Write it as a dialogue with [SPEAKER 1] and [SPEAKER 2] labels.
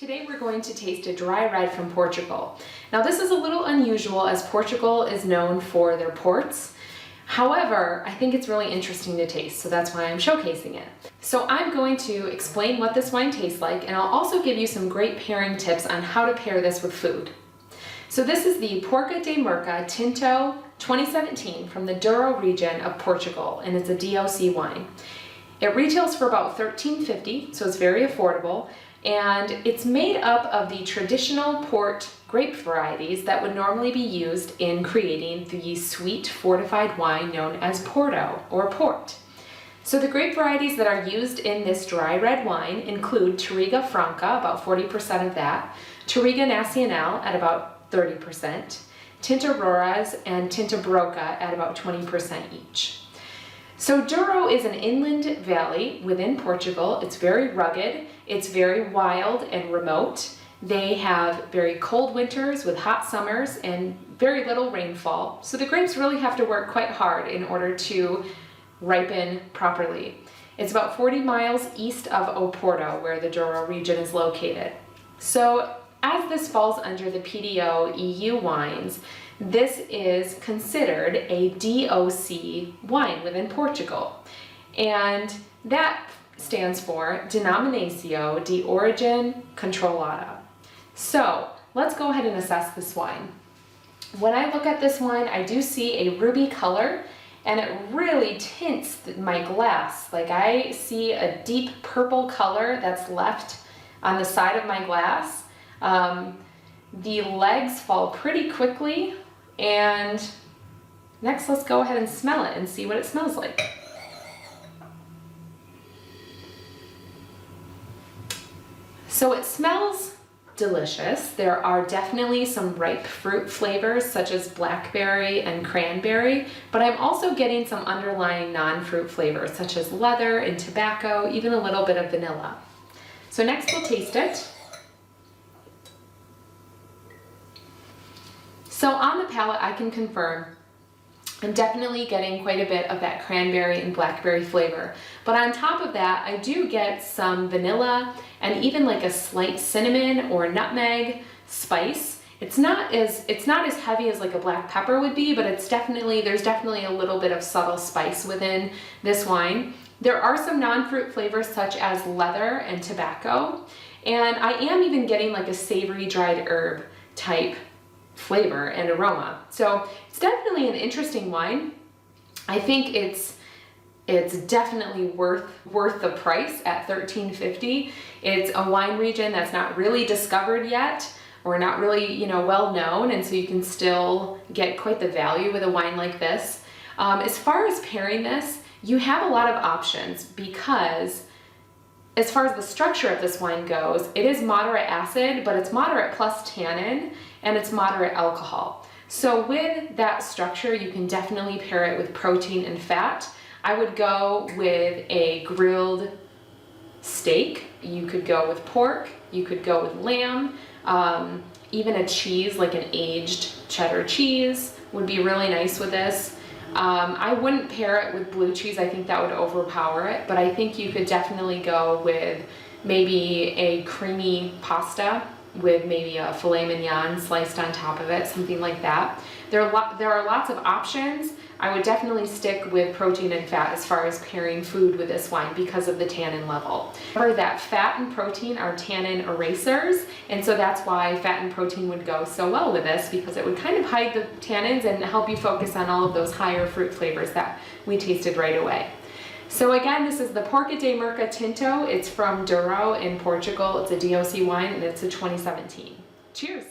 [SPEAKER 1] Today we're going to taste a dry red from Portugal. Now this is a little unusual as Portugal is known for their ports. However, I think it's really interesting to taste, so that's why I'm showcasing it. So I'm going to explain what this wine tastes like, and I'll also give you some great pairing tips on how to pair this with food. So this is the Porca de Merca Tinto 2017 from the Douro region of Portugal, and it's a DOC wine. It retails for about $13.50, so it's very affordable, and it's made up of the traditional port grape varieties that would normally be used in creating the sweet fortified wine known as Porto or port. So the grape varieties that are used in this dry red wine include Touriga Franca, about 40% of that, Touriga Nacional at about 30%, Tinta Roras and Tinta Broca at about 20% each. So Douro is an inland valley within Portugal. It's very rugged, it's very wild and remote. They have very cold winters with hot summers and very little rainfall. So the grapes really have to work quite hard in order to ripen properly. It's about 40 miles east of Oporto, where the Douro region is located. So as this falls under the PDO EU wines, this is considered a DOC wine within Portugal. And that stands for Denominação de Origem Controlada. So let's go ahead and assess this wine. When I look at this wine, I do see a ruby color, and it really tints my glass. Like I see a deep purple color that's left on the side of my glass. The legs fall pretty quickly, and next let's go ahead and smell it and see what it smells like. So it smells delicious. There are definitely some ripe fruit flavors such as blackberry and cranberry, but I'm also getting some underlying non-fruit flavors such as leather and tobacco, even a little bit of vanilla. So next we'll taste it. So on the palate, I can confirm I'm definitely getting quite a bit of that cranberry and blackberry flavor. But on top of that, I do get some vanilla and even like a slight cinnamon or nutmeg spice. It's not as heavy as like a black pepper would be, but there's definitely a little bit of subtle spice within this wine. There are some non-fruit flavors such as leather and tobacco, and I am even getting like a savory dried herb type flavor and aroma. So it's definitely an interesting wine. I think it's definitely worth the price at $13.50. It's a wine region that's not really discovered yet, or not really, well known, and so you can still get quite the value with a wine like this. As far as pairing this, you have a lot of options because as far as the structure of this wine goes, it is moderate acid, but it's moderate plus tannin, and it's moderate alcohol. So with that structure, you can definitely pair it with protein and fat. I would go with a grilled steak. You could go with pork. You could go with lamb. Even a cheese, like an aged cheddar cheese, would be really nice with this. I wouldn't pair it with blue cheese. I think that would overpower it, but I think you could definitely go with maybe a creamy pasta with maybe a filet mignon sliced on top of it, something like that. There are lots of options. I would definitely stick with protein and fat as far as pairing food with this wine because of the tannin level. Remember that fat and protein are tannin erasers, and so that's why fat and protein would go so well with this, because it would kind of hide the tannins and help you focus on all of those higher fruit flavors that we tasted right away. So again, this is the Porca de Merca Tinto. It's from Douro in Portugal. It's a DOC wine, and it's a 2017. Cheers.